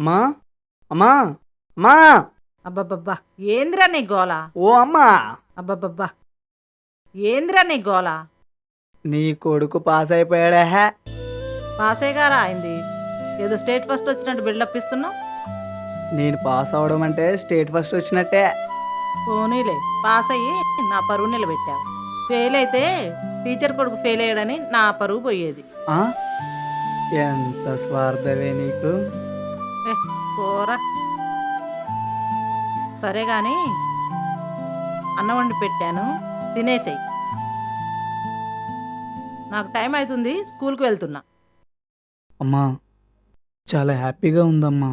అమ్మా అమ్మా అమ్మా అబ్బబ్బబ్బా! ఏందిరా నీ గోల? ఓ అమ్మా అబ్బబ్బబ్బా! ఏందిరా నీ గోల? నీ కొడుకు పాస్ అయిపోయాడా పాసేగారా అయింది. ఏదో స్టేట్ ఫస్ట్ వచ్చినట్టు బిల్డప్ ఇస్తున్నావు. నేను పాస్ అవడం అంటే స్టేట్ ఫస్ట్ వచ్చినట్టే. పోనీలే, పాస్ అయ్యి నా పరువు నిలబెట్టావు. ఫెయిల్ అయితే టీచర్ కొడుకు ఫెయిల్ అయ్యాడని నా పరువు పోయేది. ఆ? ఎంత స్వార్థవే నీకు. ఏ పోరా. సరే గాని అన్నం వండి పెట్టాను, తినేసేయి. నాకు టైం అవుతుంది, స్కూల్కి వెళ్తున్నా. అమ్మా చాలా హ్యాపీగా ఉందమ్మా.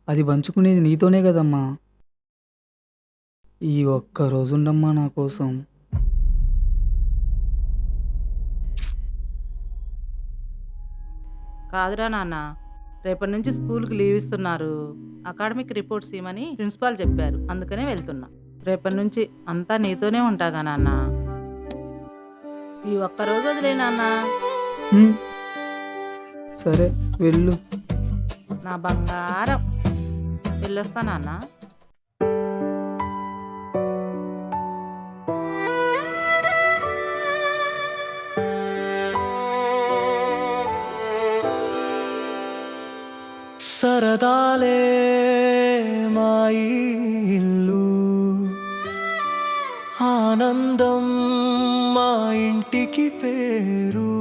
అది పంచుకునేది నీతోనే కదమ్మా. ఈ ఒక్క రోజుండమ్మా నా కోసం. కాదురా నాన్న, రేపటి నుంచి స్కూల్కి లీవ్ ఇస్తున్నారు. అకాడమిక్ రిపోర్ట్స్ ఇవ్వమని ప్రిన్సిపాల్ చెప్పారు, అందుకనే వెళ్తున్నా. రేపటి నుంచి అంతా నీతోనే ఉంటాగా నాన్న. ఈ ఒక్కరోజు వదిలే నాన్న. హ్మ్. సరే వెళ్ళు. నా బంగారం. వెళ్ళొస్తా నాన్న. సరదాలే మా ఇల్లు, ఆనందం మా ఇంటికి పేరు,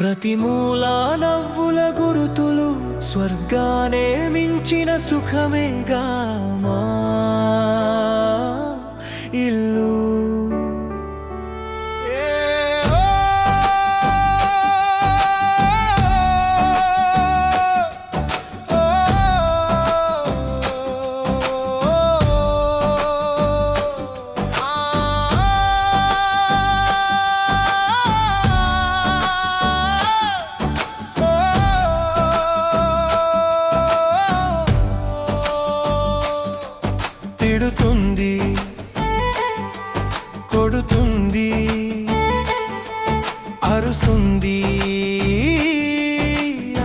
ప్రతి మూలా నవ్వుల గురుతులు, స్వర్గానే మించిన సుఖమేగా మా ఇల్లు. తిడుతుంది, కొడుతుంది, అరుస్తుంది,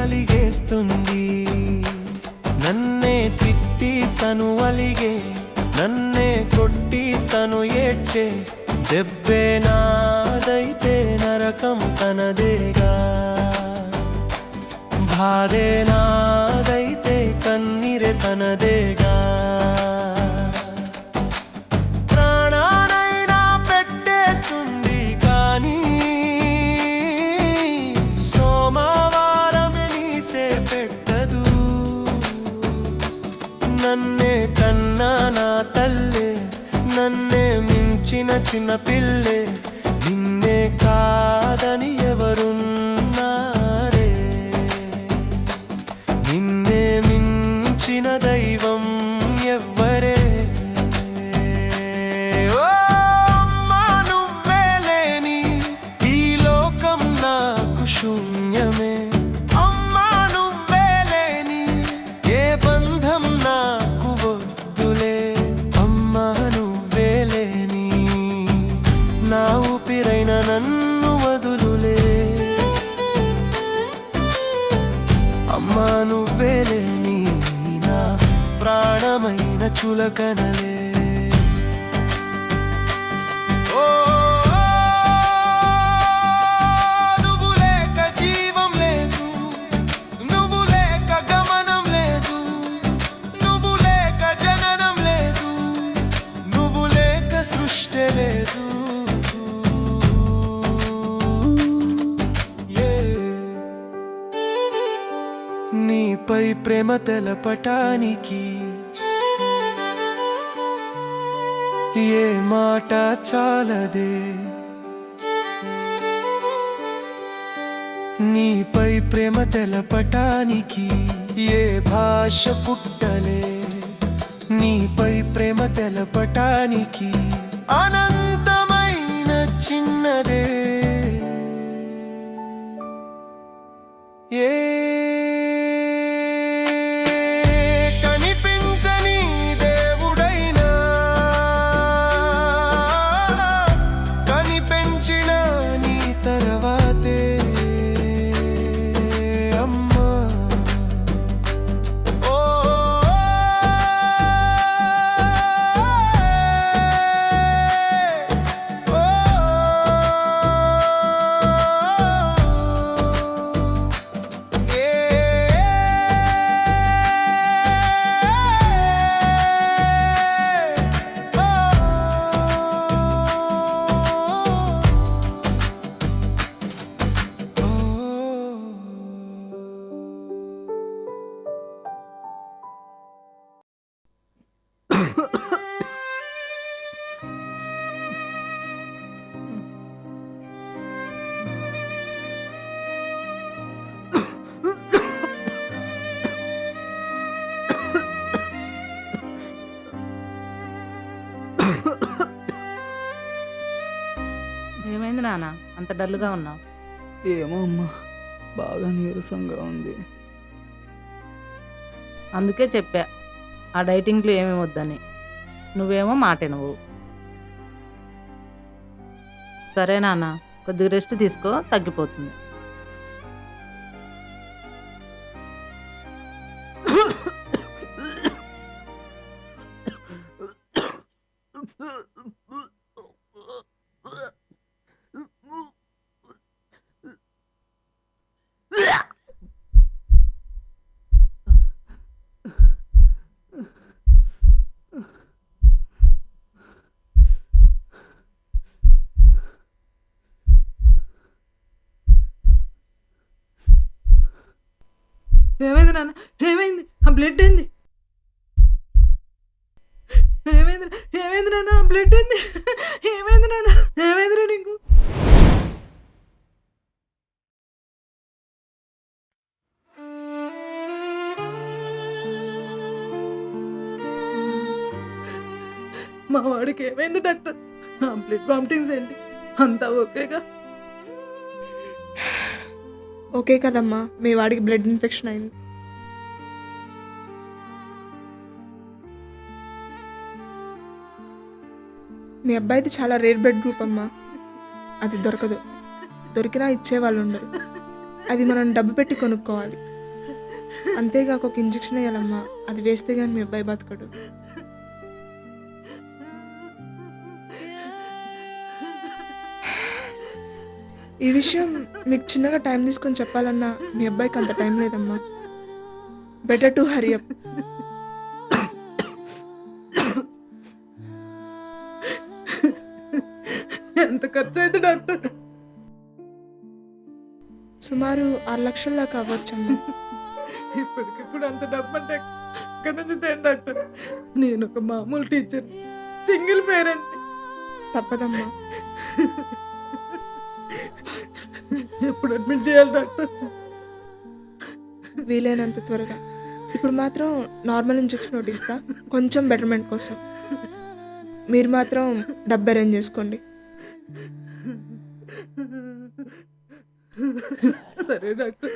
అలిగేస్తుంది. నన్నే తిట్టి తను అలిగే, నన్నే కొట్టి తను ఏడ్చే. దెబ్బే నాదైతే నరకం తనదేగా, బాధే నాదైతే కన్నీరే తనదేగా. ప్రాణానైనా పెట్టేస్తుంది కానీ సోమవారమే నీసే పెట్టదు. నన్నే కన్నా నా తల్లే, నన్నే మించిన చిన్న పిల్లే, నిన్నే కాదని ఎవరున్నారే, నిన్నే మించిన దైవం ఎవ్వరే. ఓ అమ్మా నువ్వే లేని ఈ లోకం నాకు శూన్యమే. అమ్మా నువ్వే లేని ఏ బంధం నాకు వద్దులే. అమ్మా నువ్వే లేని నా ఊపిరైన నన్ను వదులులే. అమ్మా నువ్వే లేని నా ప్రాణమైన చులకనలే. ఓ నువ్వు లేక జీవం లేదు, నువ్వు లేక గమనం లేదు, నువ్వు లేక జననం లేదు, నువ్వు లేక సృష్టి లేదు. నీపై ప్రేమ తెలపటానికి ఏ మాట చాలదే, నీపై ప్రేమ తెలపటానికి ఏ భాష పుట్టలే. నీపై ప్రేమ తెలపటానికి అనంతమైన చిన్నదే ఏ కనిపించని దేవుడైనా కనిపించిన నీ తర్వాతే అమ్మా. నాన్న అంత డల్గా ఉన్నావు? ఏమో అమ్మా, బాగా నీరసంగా ఉంది. అందుకే చెప్పా ఆ డైటింగ్లు ఏమీ వద్దని. నువ్వేమో మాట నువ్వు. సరే నాన్న, కొద్దిగా రెస్ట్ తీసుకో, తగ్గిపోతుంది. ఏమైంది నాన్న? ఏమైంది? ఆ బ్లడ్ ఏంది? ఏమైంది? ఏమైంది నాన్న? ఆ బ్లడ్ ఏంది? ఏమైంది నాన్న? ఏమైందిరా నీకు? మా వాడికి ఏమైంది డాక్టర్? ఆ బ్లడ్ వామిటింగ్స్ ఏంటి? అంతా ఓకేగా? ఓకే కదమ్మా, మీ వాడికి బ్లడ్ ఇన్ఫెక్షన్ అయింది. మీ అబ్బాయిది చాలా రేర్ బ్లడ్ గ్రూప్ అమ్మా, అది దొరకదు. దొరికినా ఇచ్చేవాళ్ళు ఉండరు. అది మనం డబ్బు పెట్టి కొనుక్కోవాలి. అంతేగాక ఒక ఇంజెక్షన్ వేయాలమ్మా, అది వేస్తే కానీ మీ అబ్బాయి బతకడు. ఈ విషయం మీకు చిన్నగా టైం తీసుకొని చెప్పాలన్నా మీ అబ్బాయికి అంత టైం లేదమ్మా. Better to hurry up. ఎంత ఖర్చు అయితే డాక్టర్? సుమారు 6 లక్షల దాకా అవ్వచ్చమ్మా. ఇప్పటికిప్పుడు అంత డబ్బు అంటే ఎక్కడి నుంచి తేను డాక్టర్? నేను ఒక మామూలు టీచర్, సింగిల్ పేరెంట్. తప్పదమ్మా. ఎప్పుడు అడ్మిట్ చేయాలి డాక్టర్? వీలైనంత త్వరగా. ఇప్పుడు మాత్రం నార్మల్ ఇంజెక్షన్ ఒకటి ఇస్తా, కొంచెం బెటర్మెంట్ కోసం. మీరు మాత్రం డబ్బు అరేంజ్ చేసుకోండి. సరే డాక్టర్.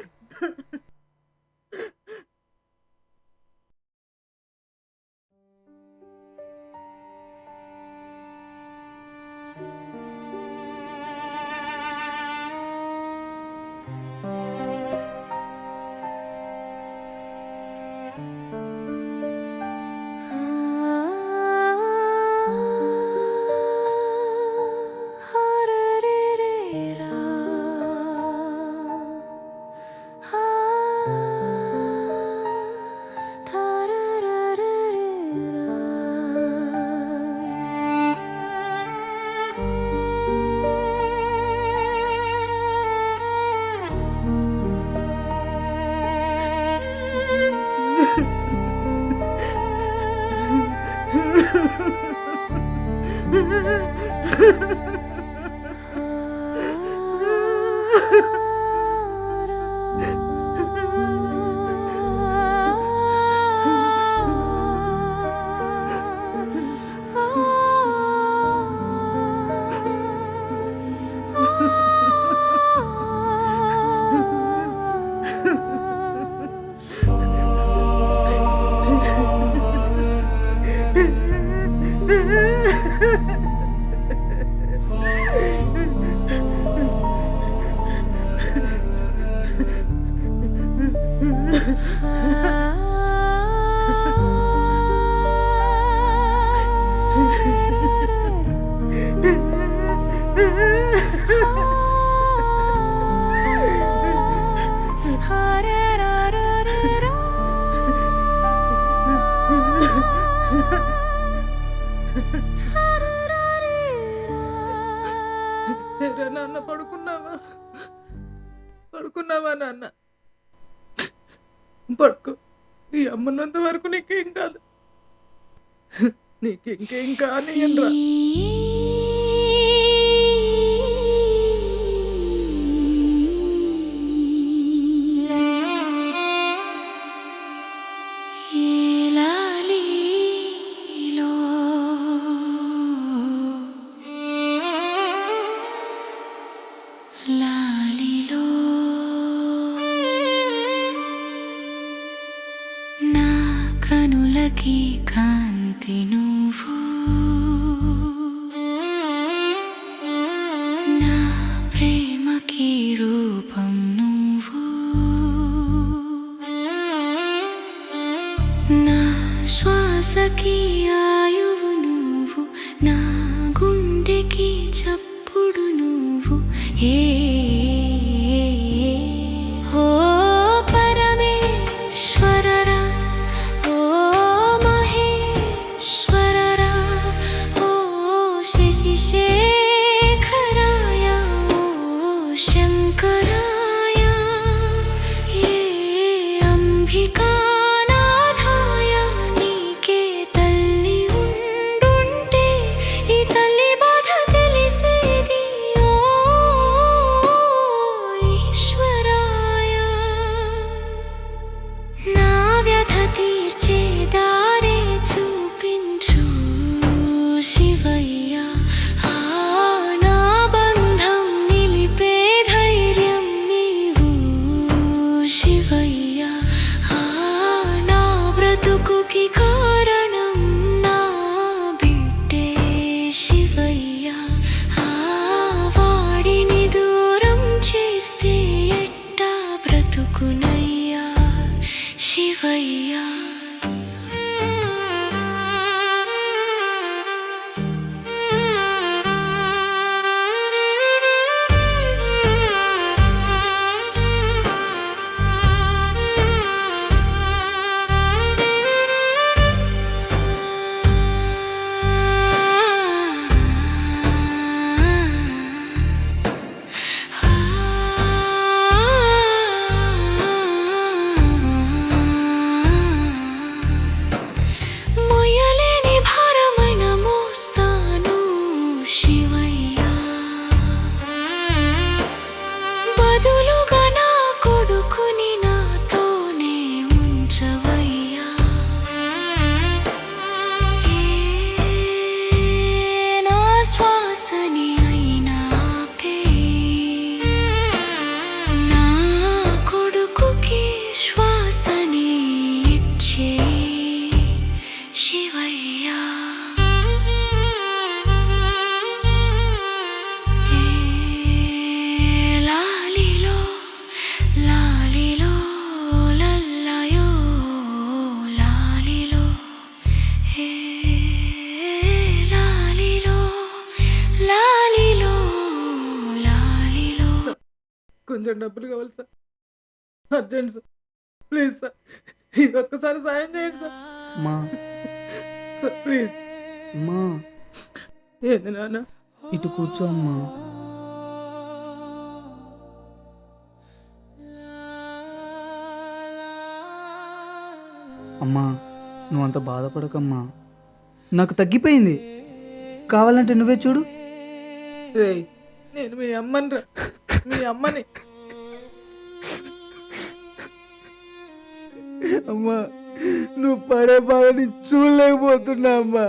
నాన్న పడుకున్నావా? పడుకున్నావా నాన్న? పడుకో. ఈ అమ్మన్నంత వరకు నీకేం కాదు. నీకింకేం కానియనరా. లాలిలో నా కనులకి కాంతి నువ్వు, నా ప్రేమకి రూపం నువ్వు, నా శ్వాసకి ఆయువు నువ్వు, నా గుండెకి చప్పుడు నువ్వు. ఓ పరమేశ్వరరా, ఓ మహేశ్వరరా, ఓ శశిశేఖరాయ, ఓ శంకరాయ, ఏ అంబికానాథాయ. నీకే తల్లి ఉండుంటే ఈ తల్లి బాధ తెలిసేది. ఓ ఈశ్వరాయ, నా వ్యధ తీర్చే దారే చూపించు శివయ్య. నా బంధం నిలిపే ధైర్యం నీవు శివయ్య. నా బ్రతుకుకి కారణం నా బిడ్డే శివయ్య. వాడిని దూరం చేస్తే ఎట్టా బ్రతుకునయ్యా శివయ్య. మొయ్యలేని భారమైన మోస్తాను శివయ్య. బదులుగా నా కొడుకుని నాతోనే ఉంచవయ్యా. నా శ్వాసని అయినా ఆపే, నా కొడుకుకి శ్వాసని ఇచ్చే శివయ్య. లాలిలో లాలిలో లల్లయో లాలిలో, లాలిలో లాలిలో లాలిలో. కొంచెం డబ్బులు కావాలి sir, urgent sir, please sir, ఇది ఒక్కసారి సాయం చేయండి సార్. అమ్మా సార్ ప్లీజ్. అమ్మా ఏంది నాన్న? ఇటు కూర్చో అమ్మా. అమ్మా నువ్వంత బాధపడకమ్మా, నాకు తగ్గిపోయింది. కావాలంటే నువ్వే చూడు. రేయ్, నేను మీ అమ్మని రా, మీ అమ్మని. అమ్మా నువ్వు పడే బాధని చూడలేకపోతున్నా అమ్మా.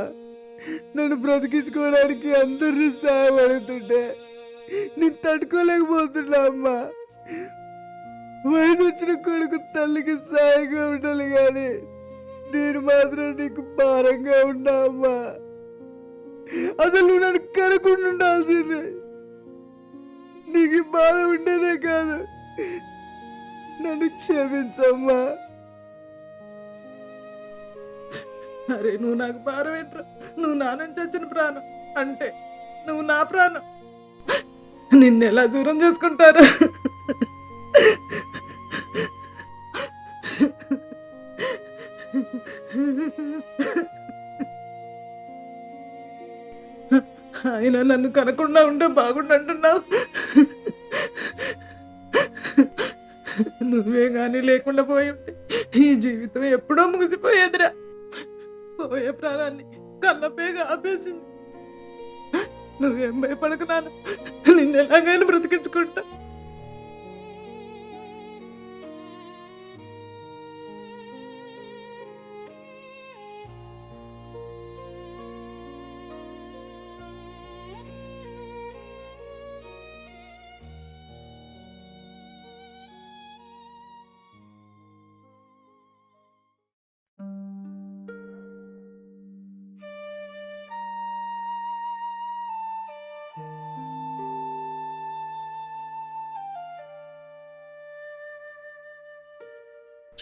నన్ను బ్రతికించుకోవడానికి అందరూ సహాయపడుతుంటే నేను తట్టుకోలేకపోతున్నా అమ్మా. వయసు వచ్చిన కొడుకు తల్లికి సాయంగా ఉండాలి కానీ నేను మాత్రం నీకు భారంగా ఉన్నా అమ్మా. అసలు నువ్వు నన్ను కనుకుండా ఉండాల్సిందే. నీకు ఈ బాధ ఉండేదే కాదు. నన్ను క్షమించమ్మా. అరే నువ్వు నాకు భారం ఏంట్రా? నువ్వు నా నుంచి వచ్చిన ప్రాణం అంటే నువ్వు నా ప్రాణం. నిన్ను ఎలా దూరం చేసుకుంటారు? ఆయన నన్ను కనకుండా ఉంటే బాగుండంటున్నావు. నువ్వే కానీ లేకుండా పోయి ఉంటే ఈ జీవితం ఎప్పుడో ముగిసిపోయేదిరా. పోయే ప్రాణాన్ని కళ్ళపేగా ఆపేసింది. నువ్వేం భయపడకు నాన్న, నిన్ను ఎలాగైనా బ్రతికించుకుంటా.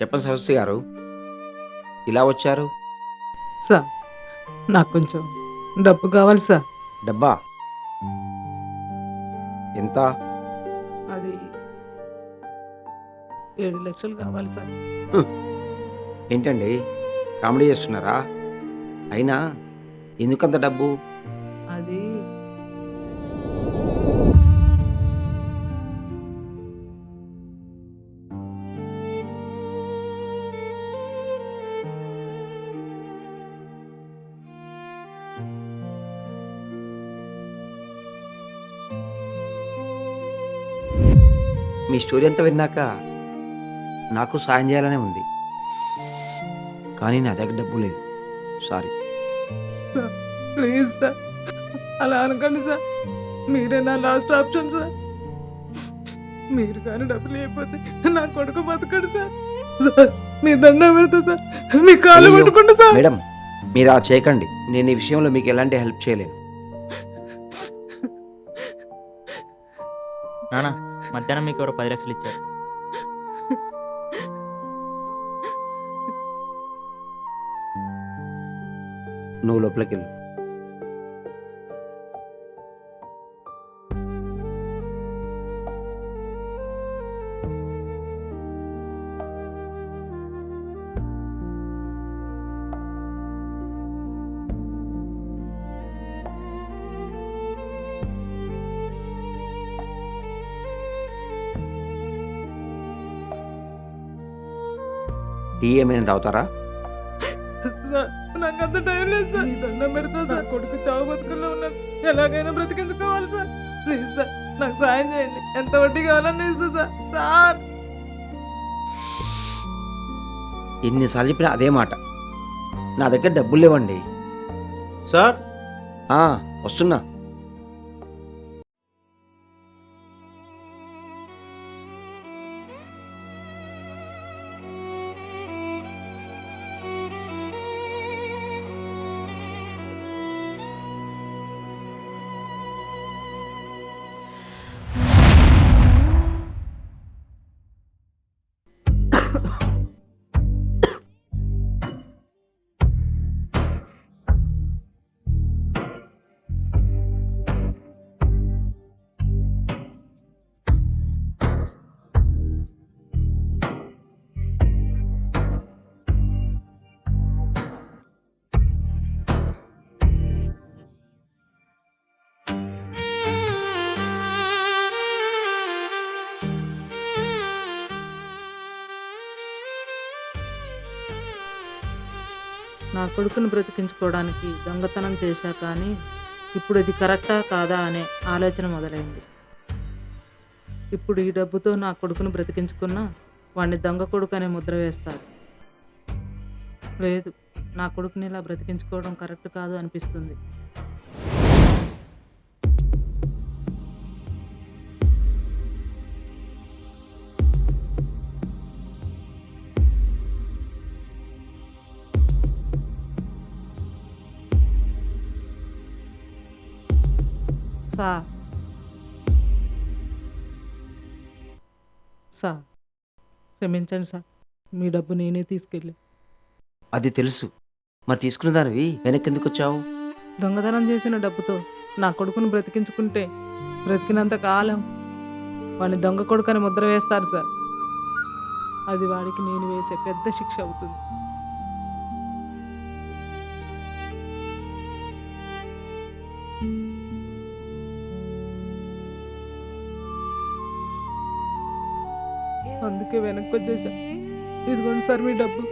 చెప్పండి సరస్వతి గారు, ఇలా వచ్చారు? సార్ నాకు కొంచెం డబ్బు కావాలి సార్. డబ్బా ఎంత? అది 7 లక్షలు కావాలి సార్. ఏంటండి, కామెడీ చేస్తున్నారా? అయినా ఎందుకంత డబ్బు? అది మీ స్టోరీ అంతా విన్నాక నాకు సాయం చేయాలనే ఉంది, కానీ నా దగ్గర డబ్బు లేదు. సారీ. సార్ ప్లీజ్ సార్, అలా అనకండి సార్. మీరే నా లాస్ట్ ఆప్షన్ సార్. మీరు కానీ డబ్బులు లేకపోతే నా కొడుకు బతకడు సార్. సార్ మీ దండం పెడతా సార్, మీ కాళ్ళు అయ్యో, పట్టుకుంటా సార్. మేడం మీరు అలా చేయకండి. నేను ఈ విషయంలో మీకు ఎలాంటి హెల్ప్ చేయలేను. నానా మధ్యాహ్నం మీకు ఎవరో 10 లక్షలు ఇచ్చారు. నువ్వు లోపలికి వెళ్ళు. టీ ఏమైనా తాగుతారా? సార్ నాకు అంత టైం లేదు సార్. మీ దండం పెడతా సార్, కొడుకు చావు బతుకుల్లో ఉన్నాను, ఎలాగైనా బ్రతికించుకోవాలి సార్. ప్లీజ్ సార్ నాకు సాయం చేయండి, ఎంత వడ్డీ కావాలని ఇస్తా సార్. సార్ ఎన్నిసార్లు చెప్పినా అదే మాట. నా దగ్గర డబ్బులు లేవండి. సార్ వస్తున్నా. నా కొడుకుని బ్రతికించుకోవడానికి దొంగతనం చేశా, కానీ ఇప్పుడు ఇది కరెక్టా కాదా అనే ఆలోచన మొదలైంది. ఇప్పుడు ఈ డబ్బుతో నా కొడుకుని బ్రతికించుకున్నా వాడిని దొంగ కొడుకు అనే ముద్ర వేస్తారు. లేదు, నా కొడుకుని ఇలా బ్రతికించుకోవడం కరెక్ట్ కాదు అనిపిస్తుంది. సార్ క్షమించండి సార్, మీ డబ్బు నేనే తీసుకెళ్ళి. అది తెలుసు, మరి తీసుకున్న దానివి వెనక్కి ఎందుకు వచ్చావు? దొంగతనం చేసిన డబ్బుతో నా కొడుకును బ్రతికించుకుంటే బ్రతికినంత కాలం వాడిని దొంగ కొడుకు అని ముద్ర వేస్తారు సార్. అది వాడికి నేను వేసే పెద్ద శిక్ష అవుతుంది. అందుకే వెనక్కి వచ్చేసా. ఇదిగోండి సార్ మీ డబ్బు.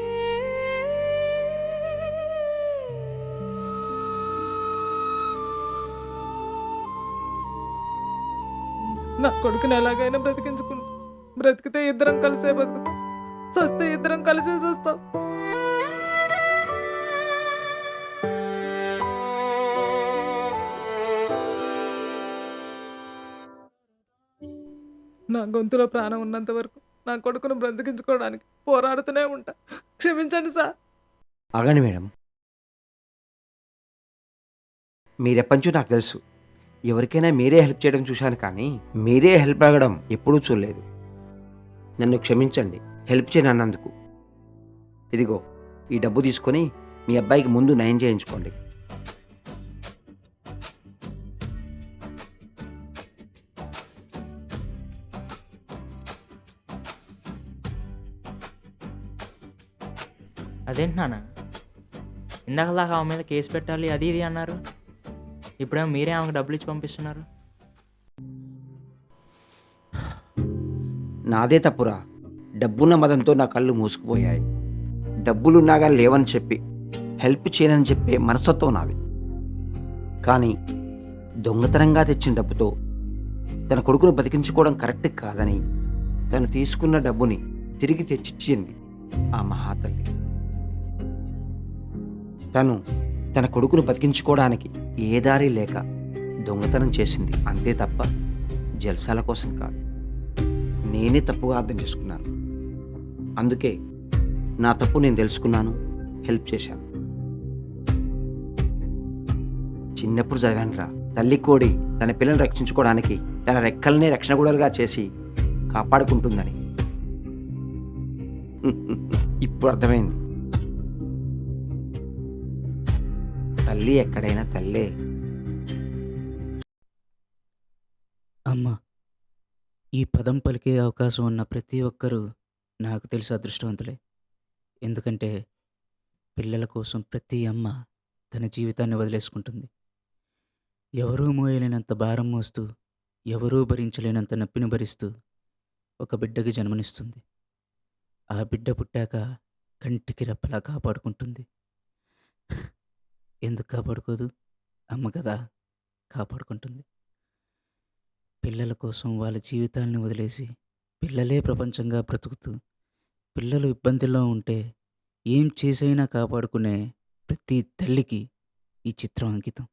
నా కొడుకుని ఎలాగైనా బ్రతికించుకుంటా. బ్రతికితే ఇద్దరం కలిసే బతుకుతాం, చస్తే ఇద్దరం కలిసే చస్తాం. నా గొంతులో ప్రాణం ఉన్నంత వరకు నా కొడుకును బ్రతికించుకోవడానికి పోరాడుతూనే ఉంటా. క్షమించండి సార్. ఆగండి మేడం, మీరెప్పటించో నాకు తెలుసు. ఎవరికైనా మీరే హెల్ప్ చేయడం చూశాను, కానీ మీరే హెల్ప్ అడగడం ఎప్పుడూ చూడలేదు. నన్ను క్షమించండి హెల్ప్ చేయను అన్నందుకు. ఇదిగో ఈ డబ్బు తీసుకొని మీ అబ్బాయికి ముందు నయం చేయించుకోండి. అదేంటి నాన్న, ఇందాకలాగా ఆమె మీద కేసు పెట్టాలి అది ఇది అన్నారు, ఇప్పుడేమో మీరే ఆమెకు డబ్బులు ఇచ్చి పంపిస్తున్నారు. నాదే తప్పురా. డబ్బున్న మదంతో నా కళ్ళు మూసుకుపోయాయి. డబ్బులున్నాగా లేవని చెప్పి హెల్ప్ చేయనని చెప్పే మనస్తత్వం నాది. కానీ దొంగతనంగా తెచ్చిన డబ్బుతో తన కొడుకును బతికించుకోవడం కరెక్ట్ కాదని తను తీసుకున్న డబ్బుని తిరిగి తెచ్చిచ్చింది ఆ మహాతల్లి. తను తన కొడుకును బతికించుకోవడానికి ఏ దారి లేక దొంగతనం చేసింది, అంతే తప్ప జల్సాల కోసం కాదు. నేనే తప్పుగా అర్థం చేసుకున్నాను. అందుకే నా తప్పు నేను తెలుసుకున్నాను, హెల్ప్ చేశాను. చిన్నప్పుడు చదివానురా, తల్లి కోడి తన పిల్లల్ని రక్షించుకోవడానికి తన రెక్కల్ని రక్షణ గోడలుగా చేసి కాపాడుకుంటుందని. ఇప్పుడు అర్థమైంది. తల్లి ఎక్కడైనా తల్లే. అమ్మ, ఈ పదం పలికే అవకాశం ఉన్న ప్రతి ఒక్కరూ నాకు తెలిసి అదృష్టవంతులే. ఎందుకంటే పిల్లల కోసం ప్రతి అమ్మ తన జీవితాన్ని వదిలేసుకుంటుంది. ఎవరూ మోయలేనంత భారం మోస్తూ, ఎవరూ భరించలేనంత నొప్పిని భరిస్తూ ఒక బిడ్డకి జన్మనిస్తుంది. ఆ బిడ్డ పుట్టాక కంటికి రెప్పలా కాపాడుకుంటుంది. ఎందుకు కాపాడుకోదు? అమ్మ కదా కాపాడుకుంటుంది. పిల్లల కోసం వాళ్ళ జీవితాలను వదిలేసి పిల్లలే ప్రపంచంగా బ్రతుకుతూ, పిల్లలు ఇబ్బందుల్లో ఉంటే ఏం చేసైనా కాపాడుకునే ప్రతి తల్లికి ఈ చిత్రం అంకితం.